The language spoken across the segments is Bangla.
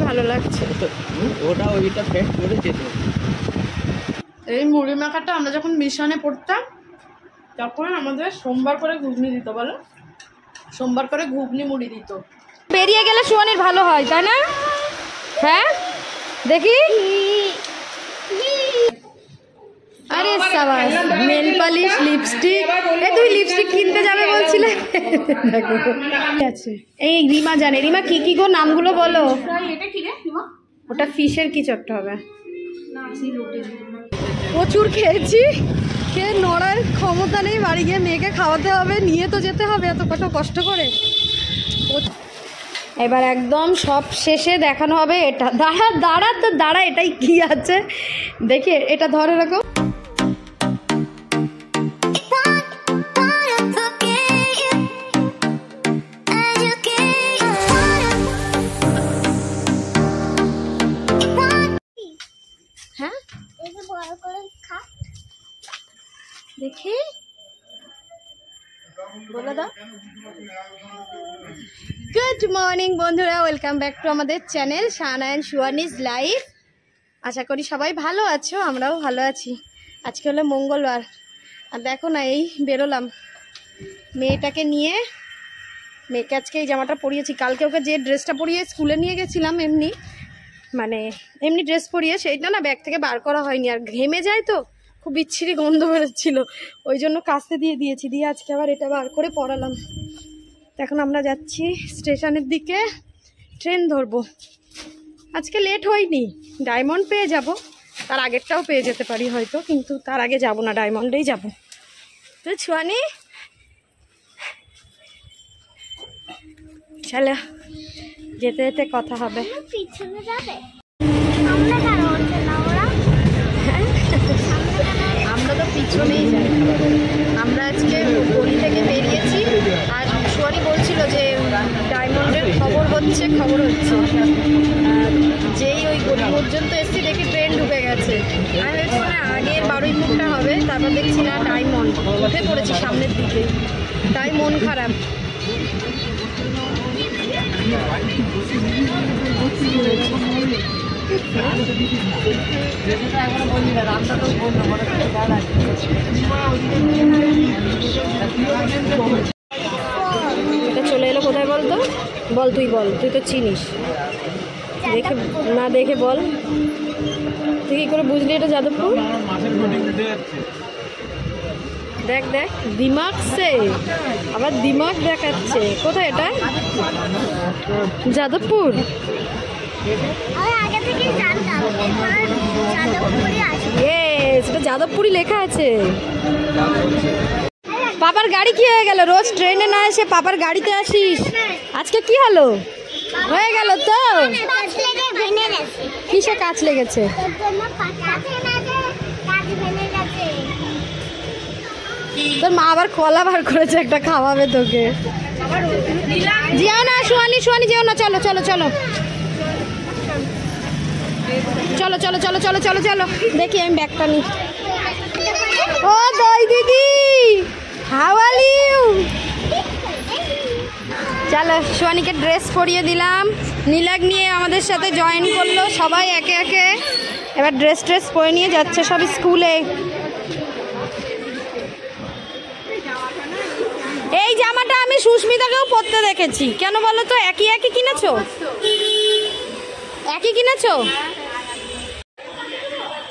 ভালো লাগছে। ওটা ওইটা ফেট করে যেত। এই মুড়ি মাখাটা আমরা যখন মিশনে পড়তাম তখন আমাদের সোমবার করে ঘুগনি দিত, বলো সোমবার করে ঘুগনি মুড়ি দিত। বেরিয়ে গেলে সুয়ানির ভালো হয়, তাই না? হ্যাঁ দেখি। আরে সাবাস, নেল পালিশ, লিপস্টিক। এ তুই লিপস্টিক কিনতে যাবে বলছিলে? দেখো আছে। এই রিমা জানে। রিমা কি কি গো নামগুলো বলো। এটা কি রে রিমা? ওটা ফিশের কিছু একটা হবে। প্রচুর খেয়েছি, খেয়ে নড়ার ক্ষমতা নেই। বাড়ি গিয়ে মেয়েকে খাওয়াতে হবে, নিয়ে তো যেতে হবে এত কষ্ট করে। এবার একদম সব শেষে দেখানো হবে এটা। দাঁড়া এটাই কি আছে দেখি। এটা ধরে রাখো। হ্যাঁ দেখি বলে দাও। গুড মর্নিং বন্ধুরা, ওয়েলকাম ব্যাক টু আমাদের চ্যানেল শাহানা অ্যান্ড সুয়ানিজ লাইফ। আশা করি সবাই ভালো আছো, আমরাও ভালো আছি। আজকে হলো মঙ্গলবার, আর দেখো না এই বেরোলাম মেয়েটাকে নিয়ে। মেয়েকে আজকে এই জামাটা পরিয়েছি। কালকে ওকে যে ড্রেসটা পরিয়ে স্কুলে নিয়ে গেছিলাম এমনি ড্রেস পরিয়ে, সেইটা না ব্যাগ থেকে বার করা হয়নি। আর ঘেমে যায় তো, খুব বিচ্ছিরি গন্ধ বেরোচ্ছিল, ওই জন্য কাচতে দিয়েছি। দিয়ে আজকে আবার এটা বার করে পরালাম। এখন আমরা যাচ্ছি স্টেশনের দিকে, ট্রেন ধরবো। আজকে লেট হয়নি, ডায়মন্ড পেয়ে যাব। তার আগেরটাও পেয়ে যেতে পারি হয়তো, কিন্তু তার আগে যাব না, ডায়মন্ডেই যাব। তো ছুয়ানি চলো, যেতে যেতে কথা হবে। আমরা তো পিছনেই যাই। আমরা আজকে গলি থেকে বেরিয়েছি, আর সোয়ানি বলছিল যে ডায়মন্ডের খবর হচ্ছে। যেই ওই গলি পর্যন্ত এসছি দেখি ট্রেন ঢুকে গেছে। আমি ভেবেছি মানে আগের বারুইপুরটা হবে, তারপর দেখছি না ডায়মন্ড উঠে পড়েছি সামনের দিকে, তাই মন খারাপ। এটা চলে এলো কোথায় বলতো? বল, তুই তো চিনিস। দেখে বল, তুই কি করে বুঝলি এটা যাদবপুর? দেখ দিমাগ সে আবার দিমাগ দেখাচ্ছে। কোথায় এটা? যাদবপুর। সেটা যাদবপুরই লেখা আছে। পাপার গাড়ি কি হয়ে গেল? রোজ ট্রেনে না এসে পাপার গাড়িতে আসিস, আজকে কি হলো? হয়ে গেল তো? কিসে কাজ লেগেছে? তোর মা আবার কলা বার করেছে, একটা খাওয়াবে তোকে। যেও না সুয়ানি যেও না। চলো দেখি আমি ব্যাগটা নিই। ও দই দিদি, হাউ আর ইউ? চলো, সোয়ানিকে ড্রেস পরিয়ে দিলাম। নীলাগ নিয়ে আমাদের সাথে জয়েন করলো। সবাই একে একে এবার ড্রেস পরে নিয়ে যাচ্ছে সব স্কুলে। এই জামাটা আমি সুস্মিতাকেও পরতে দেখেছি। কেন বলো তো? একই কিনেছো?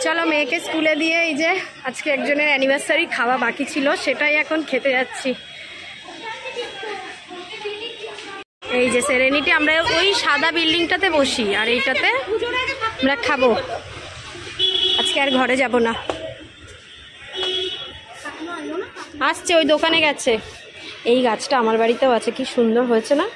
চলো, মেয়েকে স্কুলে দিয়ে এই যে আজকে একজনের অ্যানিভার্সারি খাওয়া বাকি ছিল, সেটাই এখন খেতে যাচ্ছি। এই যে সেরেনিটি, আমরা ওই সাদা বিল্ডিংটাতে বসি, আর এইটাতে আমরা খাবো। আজকে আর ঘরে যাব না। আসছে, ওই দোকানে গেছে। এই গাছটা আমার বাড়িতেও আছে, কি সুন্দর হয়েছে না?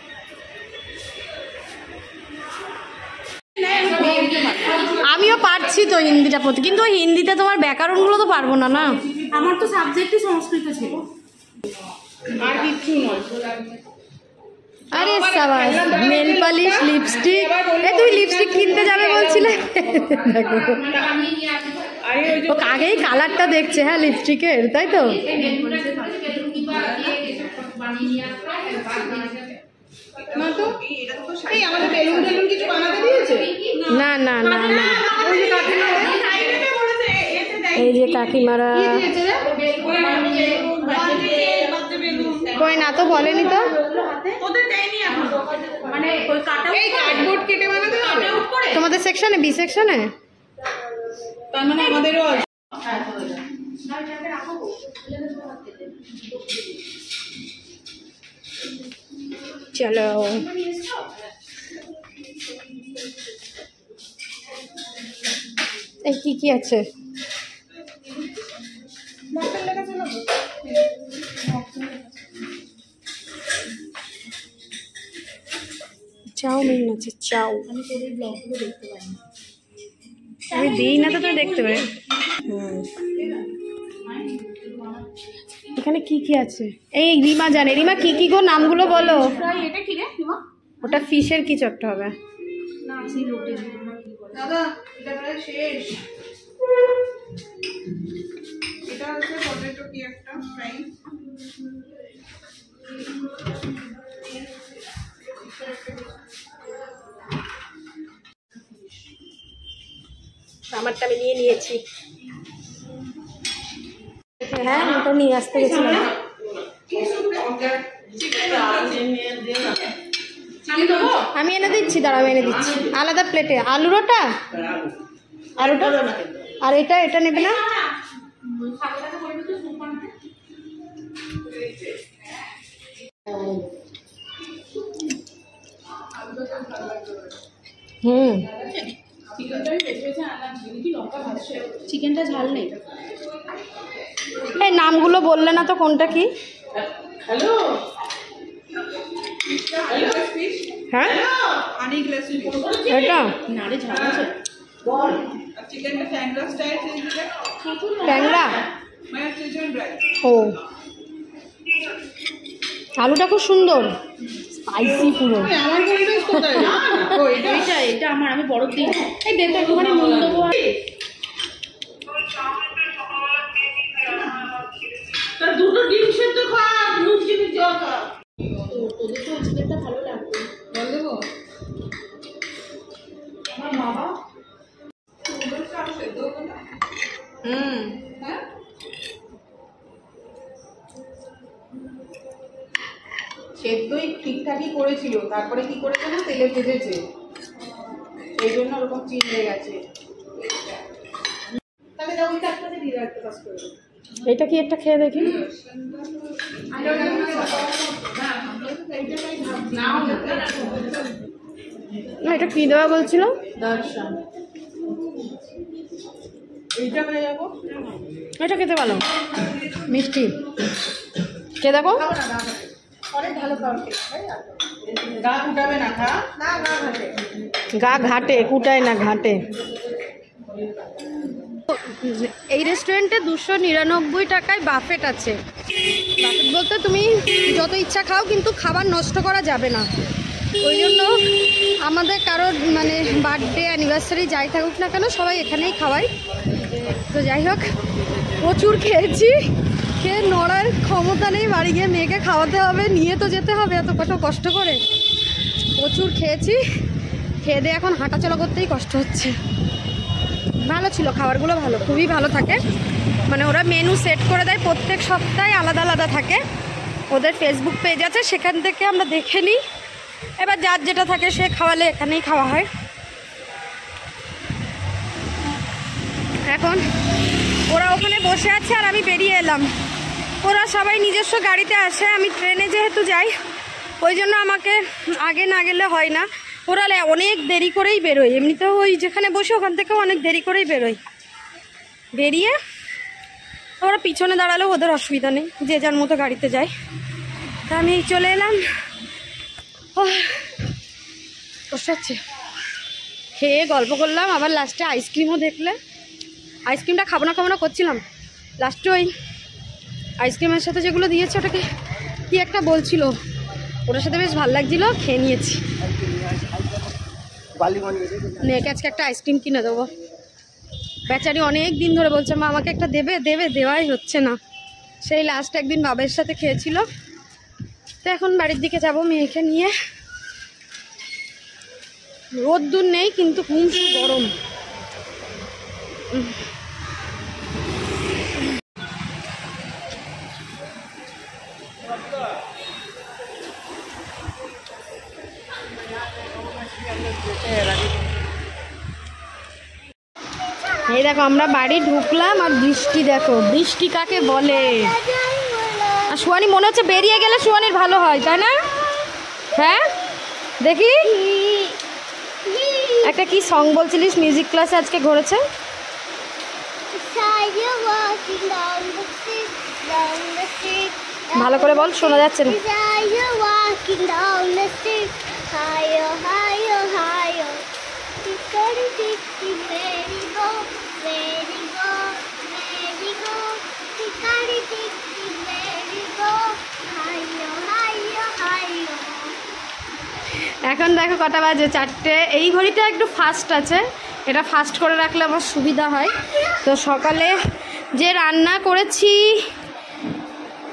আমিও পারছি তো হিন্দিটা পড়তে, কিন্তু ওই হিন্দিতে তোমার ব্যাকরণগুলো তো পারবো না। আমার তো সাবজেক্টই সংস্কৃত ছিল, আর কিছু নয়। আরে সাবাস, নেল পালিশ, লিপস্টিক। এ তুই লিপস্টিক কিনতে যাবে বলছিলে? দেখো ও আগেই কালারটা দেখছে। হ্যাঁ, লিপস্টিকের, তাই তো। আমাদের বেলুন কিছু বানাতে দিয়েছে। না না না, এই যে কাকিমারা কই না তো বলেনি তো, তোমাদের সেকশনে বি সেকশনে তার মানে আমাদেরও চলো। এই কি আছে? চাউমিন আছে, চাউ। আমি দিই না তো তুমি দেখতে পাবে। এখানে কি আছে? এই রিমা জানে। রিমা কি গো নামগুলো বলো। এটা কি রে রিমা? ওটা ফিশের কি চট্ট হবে? দাদা এটা প্রায় শেষ। এটা হচ্ছে পটেটো কি একটা ফ্রাই। আমারটা আমি নিয়েছি। হ্যাঁ ওটা নিয়ে আসতে গেছিলাম। আমি এনে দিচ্ছি, দাঁড়াও এনে দিচ্ছি আলাদা প্লেটে। আলুরটা আলুটা আর এটা নেবে না? চিকেনটা ঝাল নেই। এই নামগুলো বললে না তো কোনটা কি? হ্যালো হ্যাঁ হানি গ্লাস এটা নারে ঝাল আছে। বল চিকেনটা ট্যাংরা স্টাইল দিলে ট্যাংরা। মানে চিকেন ড্রাই। ও আলুটা খুব সুন্দর, স্পাইসি পুরো। আমার পরিবেশ কোথায়? ও এটা আমার, আমি বড় দিই। এই দেখো একটুখানি নুন দেবো। তার দুটো ডিম সেদ্ধ খা, নুন চিনি জল খা। তোদের তো চিকেনটা ভালো লাগবে। জল দেবো? আমার বাবা সেদ্ধ হবে না। হ্যাঁ সেদ্ধই ঠিকঠাকই করেছিল, তারপরে কি করেছে না তেলে ভেজেছে, এই জন্য ওরকম চিড়ে গেছে। তাহলে দাও ওই কাজটাতে দিয়ে রাখতে পাস করে। এটা কি একটা খেয়ে দেখি। না এটা কি দেওয়া বলছিল? দর্শন এইটা হয়ে যাবো। এটা খেতে ভালো, মিষ্টি। কে দেখো অনেক ভালো খাবার গা উঠাবে না, খা না গা ঘাটে। গা ঘাটে, কুটায় না ঘাটে। এই রেস্টুরেন্টে 299 টাকায় বাফেট আছে। বাফেট বলতে তুমি যত ইচ্ছা খাও, কিন্তু খাবার নষ্ট করা যাবে না। ওই জন্য আমাদের কারোর মানে বার্থডে অ্যানিভার্সারি যাই থাকুক না কেন সবাই এখানেই খাওয়াই। তো যাই হোক প্রচুর খেয়েছি, খেয়ে নড়ার ক্ষমতা নেই। বাড়ি গিয়ে মেয়েকে খাওয়াতে হবে, নিয়ে তো যেতে হবে এত কষ্ট করে। প্রচুর খেয়েছি, খেয়ে দিয়ে এখন হাঁটাচলা করতেই কষ্ট হচ্ছে। ভালো ছিল খাবারগুলো, ভালো, খুবই ভালো থাকে। মানে ওরা মেনু সেট করে দেয়, প্রত্যেক সপ্তাহে আলাদা আলাদা থাকে। ওদের ফেসবুক পেজ আছে, সেখান থেকে আমরা দেখে নিই। এবার যার যেটা থাকে সে খাওয়ালে এখানেই খাওয়া হয়। এখন ওরা ওখানে বসে আছে আর আমি বেরিয়ে এলাম। ওরা সবাই নিজস্ব গাড়িতে আসে, আমি ট্রেনে যেহেতু যাই ওই জন্য আমাকে আগে না গেলে হয় না। ওরা অনেক দেরি করেই বেরোয়, এমনিতেও ওই যেখানে বসে ওখান থেকেও অনেক দেরি করেই বেরোয়। বেরিয়ে ওরা পিছনে দাঁড়ালেও ওদের অসুবিধা নেই, যে যার মতো গাড়িতে যায়। তা আমি চলে এলাম। কষ্ট হচ্ছে, খেয়ে গল্প করলাম, আবার লাস্টে আইসক্রিমও দেখলে। আইসক্রিমটা খাবো না করছিলাম, লাস্টে ওই আইসক্রিমের সাথে যেগুলো দিয়েছে ওটাকে কি একটা বলছিল, ওটার সাথে বেশ ভালো লাগছিল, খেয়ে নিয়েছি। মেয়েকে আজকে একটা আইসক্রিম কিনে দেবো। বেচারি অনেক দিন ধরে বলছে মা আমাকে একটা দেবে, দেওয়াই হচ্ছে না। সেই লাস্ট একদিন বাবার সাথে খেয়েছিল। তো এখন বাড়ির দিকে যাব মেয়েকে নিয়ে। রোদ্দুর নেই কিন্তু খুব গরম। এই দেখো আমরা বাড়ি ঢুকলাম আর বৃষ্টি দেখো, বৃষ্টি কাকে বলে। আর সুয়ানি মনে হচ্ছে বেরিয়ে গেলে সুয়ানির ভালো হয়, তাই না? হ্যাঁ দেখি একটা কি সং বলছিলিস মিউজিক ক্লাসে আজকে ঘুরেছে। ভালো করে বল, শোনা যাচ্ছে না। এখন দেখো কটা বাজে, 4টে। এই ঘড়িটা একটু ফাস্ট আছে, এটা ফাস্ট করে রাখলে আমার সুবিধা হয়। তো সকালে যে রান্না করেছি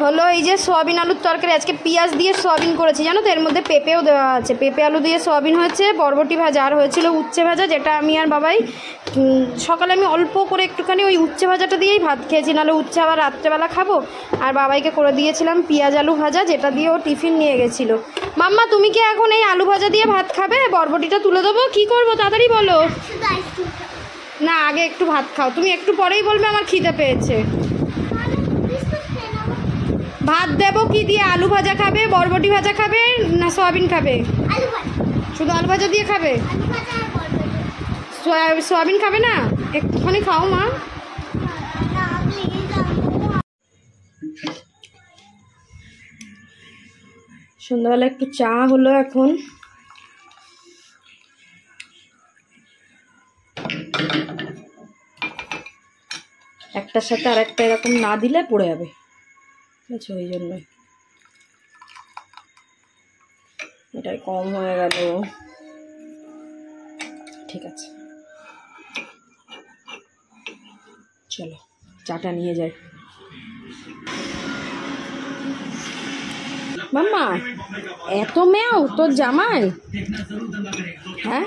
হলো এই যে সোয়াবিন আলুর তরকারি। আজকে পেঁয়াজ দিয়ে সোয়াবিন করেছি, জানো তো? এর মধ্যে পেঁপেও দেওয়া আছে। পেঁপে আলু দিয়ে সোয়াবিন হয়েছে, বরবটি ভাজা, আর হয়েছিল উচ্ছে ভাজা, যেটা আমি আর বাবাই সকালে আমি অল্প করে একটুখানি ওই উচ্ছে ভাজাটা দিয়েই ভাত খেয়েছি, নাহলে উচ্ছে আবার রাত্রেবেলা খাবো। আর বাবাইকে করে দিয়েছিলাম পেঁয়াজ আলু ভাজা, যেটা দিয়ে ও টিফিন নিয়ে গেছিলো। মাম্মা তুমি কি এখন এই আলু ভাজা দিয়ে ভাত খাবে? বরবটিটা তুলে দেবো, কি করবো তাড়াতাড়ি বলো। না আগে একটু ভাত খাও, তুমি একটু পরেই বলবে আমার খিদে পেয়েছে। ভাত দেবো কি দিয়ে? আলু ভাজা খাবে, বরবটি ভাজা খাবে, না সোয়াবিন খাবে? শুধু আলু ভাজা দিয়ে খাবে? সোয়াবিন খাবে না? একটুখানি খাও মা। সন্ধ্যাবেলা একটু চা হলো এখন। একটার সাথে আর একটা এরকম না দিলে পড়ে যাবে, ঠিক আছে? ওই জন্যই এটাই কম হয়ে গেল। ঠিক আছে চলো চাটা নিয়ে যাই। মাম্মা এত মেয়াও তোর জামাই? হ্যাঁ,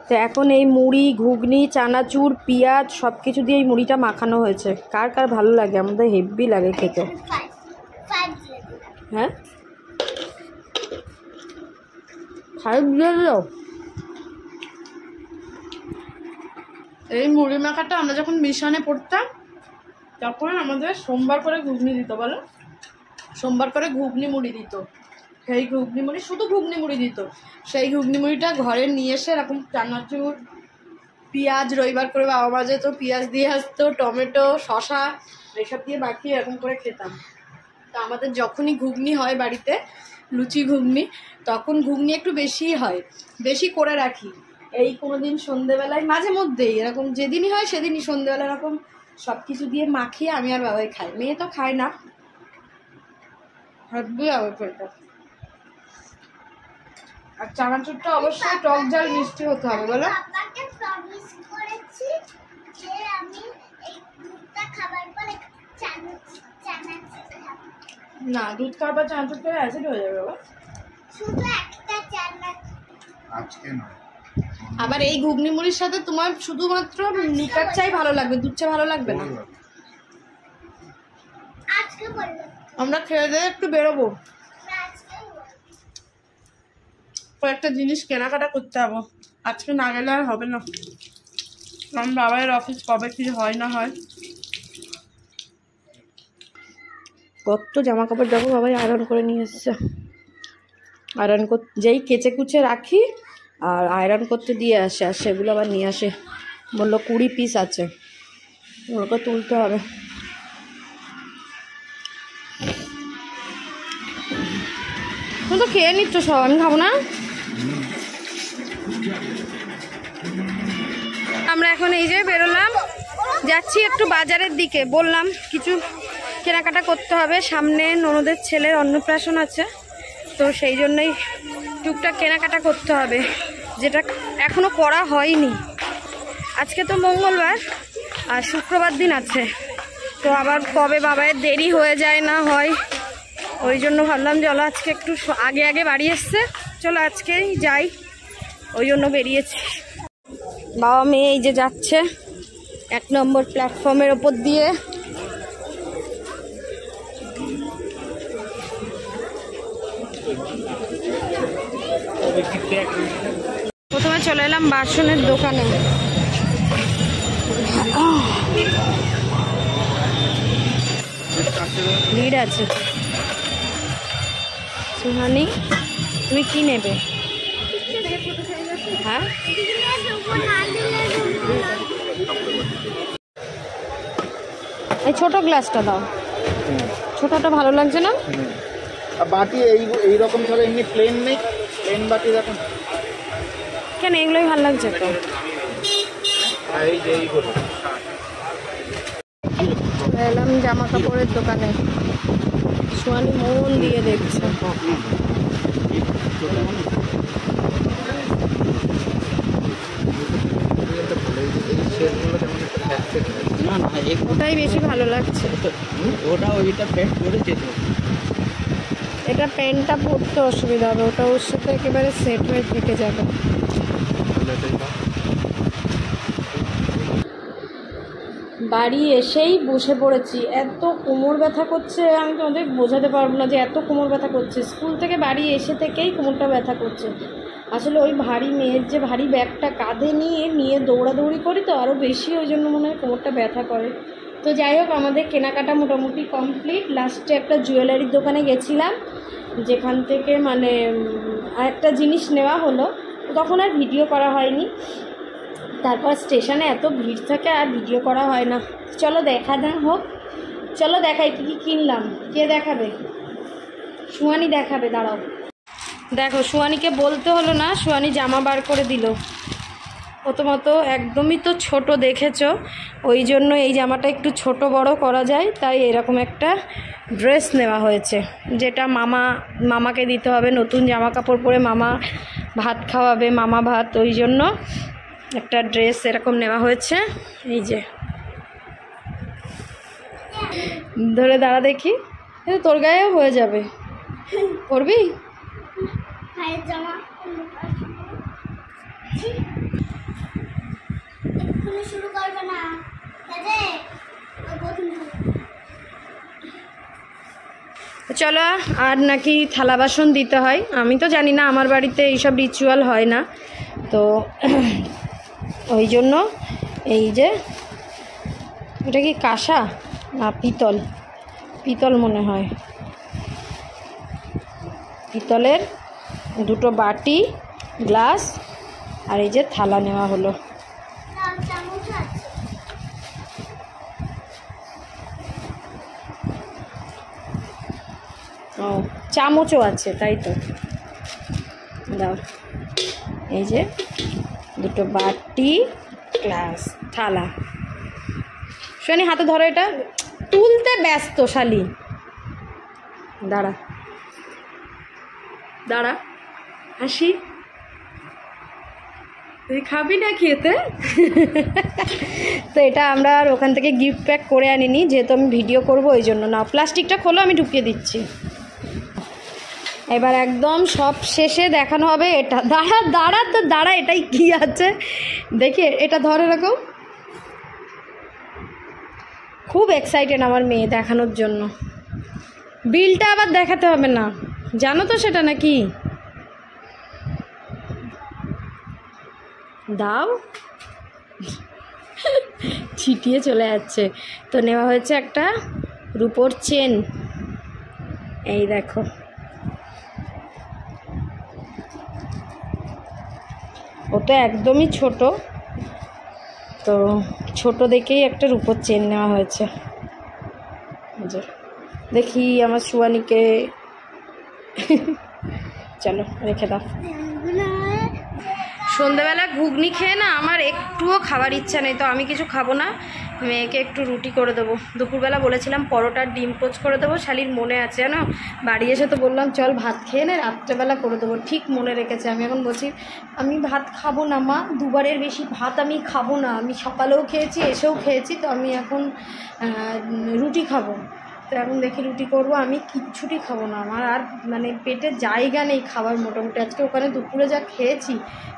তো এখন এই মুড়ি, ঘুগনি, চানাচুর, পেঁয়াজ সব কিছু দিয়ে এই মুড়িটা মাখানো হয়েছে। কার কার ভালো লাগে? আমাদের হেভি লাগে খেতে। হ্যাঁ 5 দিয়ে দাও। এই মুড়ি মাখাটা আমরা যখন মিশনে পড়তাম তখন আমাদের সোমবার করে ঘুগনি দিত, বলো? সোমবার করে ঘুগনি মুড়ি দিত। সেই ঘুগনি মুড়ি, শুধু ঘুগনি মুড়ি দিত। সেই ঘুগনি মুড়িটা ঘরে নিয়ে এসে এরকম চানাচুর, পেঁয়াজ, রবিবার করে বাবা মা যেত পেঁয়াজ দিয়ে আসতো, টমেটো, শশা এসব দিয়ে মাখিয়ে এরকম করে খেতাম। তা আমাদের যখনই ঘুগনি হয় বাড়িতে, লুচি ঘুগনি, তখন ঘুগনি একটু বেশিই হয়, বেশি করে রাখি। এই কোনো দিন সন্ধেবেলায় মাঝে মধ্যেই এরকম, যেদিনই হয় সেদিনই সন্ধেবেলা এরকম সব কিছু দিয়ে মাখিয়ে আমি আর বাবাই খাই। মেয়ে তো খায় না, হাঁটবি আবার পেটটা। আর চানাচুরটা অবশ্যই টক ঝাল মিষ্টি হতে হবে, বলো? না, দুধ খাওয়ার পর চানাচুর খেলে অ্যাসিড হয়ে যাবে বাবা। আবার এই ঘুগনি মুড়ির সাথে তোমার শুধুমাত্র লিকার চাই ভালো লাগবে, দুধ চা ভালো লাগবে না। আমরা খেয়ে দিয়ে একটু বেরোবো, কয়েকটা জিনিস কেনাকাটা করতে হবে। আজকে না গেলে আর হবে না, কারণ বাবার অফিস কবে কি হয় না হয়। কত জামা কাপড় যাবো বাবাই আয়রন করে নিয়ে এসছে। আয়রন করতে যেই কেচে কুচে রাখি আর আয়রন করতে দিয়ে আসে, আর সেগুলো আবার নিয়ে আসে। বললো 20 পিস আছে, ওগুলোকে তুলতে হবে। তুমি তো খেয়ে নিচ্ছ সব, আমি খাবো না। আমরা এখন এই যে বেরোলাম, যাচ্ছি একটু বাজারের দিকে। বললাম কিছু কেনাকাটা করতে হবে, সামনে ননদের ছেলের অন্নপ্রাশন আছে, তো সেই জন্যই টুকটাক কেনাকাটা করতে হবে, যেটা এখনও করা হয়নি। আজকে তো মঙ্গলবার আর শুক্রবার দিন আছে, তো আবার কবে বাবায়ের দেরি হয়ে যায় না হয়, ওই জন্য ভাবলাম চলো আজকে একটু আগে আগে বাড়ি এসছে, চলো আজকেই যাই। ওই জন্য বেরিয়েছি। বাবা মেয়ে এই যে যাচ্ছে 1 নম্বর প্ল্যাটফর্মের ওপর দিয়ে। প্রথমে চলে এলাম বাসনের দোকানে। ভিড় আছে। সুহানি, তুমি কি নেবে? হ্যাঁ, এই ছোট গ্লাসটা দাও। ছোটটা ভালো লাগছে না? বাটি এই রকম ধরো এমনি প্লেন নেই, প্লেন বাটি দেখুন। কেন, এগুলোই ভালো লাগছে তো। এই যে এইগুলো এলাম জামা কাপড়ের দোকানে। সোয়ানি মন দিয়ে দেখছে। না না, ওটাই বেশি ভালো লাগছে। ওটা ওইটা প্যাক করে যেতে। এটা প্যান্টটা পরতে অসুবিধা হবে, ওটা ওর সাথে একেবারে সেট হয়ে থেকে যাবে। বাড়ি এসেই বসে পড়েছি, এত কোমর ব্যথা করছে, আমি তোমাদের বোঝাতে পারবো না যে এত কোমর ব্যথা করছে। স্কুল থেকে বাড়ি এসে থেকেই কোমরটা ব্যথা করছে। আসলে ওই ভারী মেয়ের যে ভারী ব্যাগটা কাঁধে নিয়ে দৌড়াদৌড়ি করি তো আরও বেশি, ওই জন্য মনে হয় কোমরটা ব্যথা করে। তো যাই হোক, আমাদের কেনাকাটা মোটামুটি কমপ্লিট। লাস্টে একটা জুয়েলারির দোকানে গেছিলাম, যেখান থেকে মানে আরেকটা জিনিস নেওয়া হলো, তখন আর ভিডিও করা হয়নি। তারপর স্টেশনে এত ভিড় থাকে আর ভিডিও করা হয় না। চলো দেখা যাক, হোক চলো দেখাই কী কী কিনলাম। কে দেখাবে? সুহানি দেখাবে, দাঁড়াও। দেখো, সুহানিকে বলতে হলো না, সুহানি জামা বার করে দিল। প্রথমত একদমই তো ছোট দেখেছো, ওই জন্য এই জামাটা একটু ছোট বড় করা যায়, তাই এরকম একটা ড্রেস নেওয়া হয়েছে, যেটা মামাকে দিতে হবে। নতুন জামা কাপড় পরে মামা ভাত খাওয়াবে, মামা ভাত, ওই জন্য একটা ড্রেস এরকম নেওয়া হয়েছে। এই যে ধরে দাঁড়া দেখি, তোর গায়েও হয়ে যাবে, পরবি? চলো, আর নাকি থালা বাসন দিতে হয়। আমি তো জানি না, আমার বাড়িতে এইসব রিচুয়াল হয় না, তো ওই জন্য এই যে এটা কি কাঁসা না পিতল? পিতল মনে হয়। পিতলের দুটো বাটি, গ্লাস আর এই যে থালা নেওয়া হলো। ও, চামচও আছে, তাই তো দাও। এই যে দুটো বাটি, গ্লাস, থালা। শোনি, হাতে ধরো, এটা তুলতে ব্যস্ত শালি। দাঁড়া দাঁড়া, হাসি। তুই খাবি না খেতে? তো এটা আমরা আর ওখান থেকে গিফট প্যাক করে আনিনি, যেহেতু আমি ভিডিও করবো ওই জন্য। না, প্লাস্টিকটা খোলো, আমি ঢুকিয়ে দিচ্ছি। এবার একদম সব শেষে দেখানো হবে এটা। দাঁড়া, এটাই কি আছে দেখি, এটা ধরে এরকম। খুব এক্সাইটেড আমার মেয়ে দেখানোর জন্য। বিলটা আবার দেখাতে হবে না, জানো তো সেটা নাকি? দাও, ছিটিয়ে চলে যাচ্ছে। তো নেওয়া হয়েছে একটা রূপোর চেন, এই দেখো। ও তো একদমই ছোট, তো ছোট দেখেই একটা রূপোর চেন নেওয়া হয়েছে। দেখি আমার সুয়ানিকে, চলো রেখে দাও। সন্ধ্যাবেলা ঘুগনি খেয়ে না আমার একটুও খাবার ইচ্ছা নেই, তো আমি কিছু খাবো না, মেয়েকে একটু রুটি করে দেবো। দুপুরবেলা বলেছিলাম পরোটার ডিম পোচ করে দেবো, শালির মনে আছে জানো। বাড়ি এসে তো বললাম চল ভাত খেয়ে নে, রাত্রেবেলা করে দেবো, ঠিক মনে রেখেছে। আমি এখন বলছি আমি ভাত খাবো না মা, দুবারের বেশি ভাত আমি খাবো না, আমি সকালেও খেয়েছি, এসেও খেয়েছি, তো আমি এখন রুটি খাবো। তো এখন দেখি রুটি করব। আমি কিচ্ছুটি খাবো না, আমার আর মানে পেটে জায়গা নেই খাবার মোটামুটি। আজকে ওখানে দুপুরে যা খেয়েছি,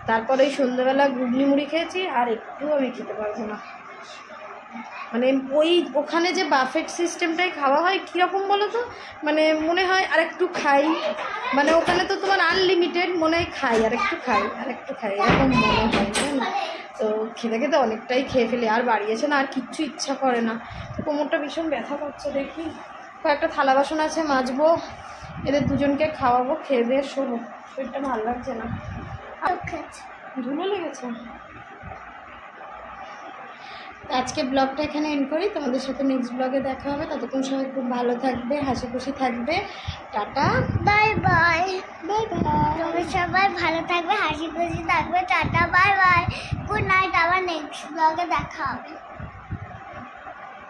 তারপরে এই সন্ধ্যেবেলা ঘুগনি মুড়ি খেয়েছি, আর একটু আমি খেতে পারবো না। মানে ওই ওখানে যে বাফেট সিস্টেমটাই খাওয়া হয় কীরকম বলো তো, মানে মনে হয় আর একটু খাই, মানে ওখানে তো তোমার আনলিমিটেড, মনে হয় খাই আর একটু খাই আর একটু খাই এরকম মনে হয়, জানো। তো খেতে খেতে অনেকটাই খেয়ে ফেলি, আর বাড়ি এসে না আর কিচ্ছু ইচ্ছা করে না। কোমরটা ভীষণ ব্যথা করছে, দেখি কয়েকটা থালা বাসন আছে মাজবো, এদের দুজনকে খাওয়াবো, খেয়ে দিয়ে শোবো। শরীরটা ভালো লাগছে না, ধুলো লেগেছে। আজকে ব্লগটা এখানে এন্ড করি, তোমাদের সাথে নেক্সট ব্লগে দেখা হবে। ততক্ষণ সবাই খুব ভালো থাকবে, হাসি খুশি থাকবে। Tata, bye bye. Bye bye. তোমরা সবাই ভালো থাকবে, হাসি খুশি থাকবে। Tata, bye bye, good night. আবার নেক্সট ব্লগে দেখা হবে।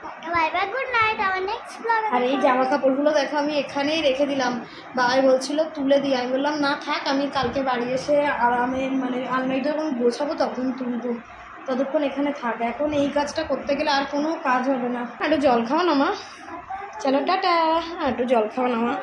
Tata, bye bye, good night. আবার নেক্সট ব্লগে। আর এই জামা কাপড়গুলো দেখো আমি এখানেই রেখে দিলাম, বাবাই বলছিল তুলে দিই, আমি বললাম না থাক, আমি কালকে বাড়ি এসে আরামে মানে আলমারিটা যখন গোছাবো তখন তুলবো, ততক্ষণ এখানে থাক। এখন এই কাজটা করতে গেলে আর কোনো কাজ হবে না। একটু জল খাও না মা, চলো টাটা। একটু জল খাও না মা।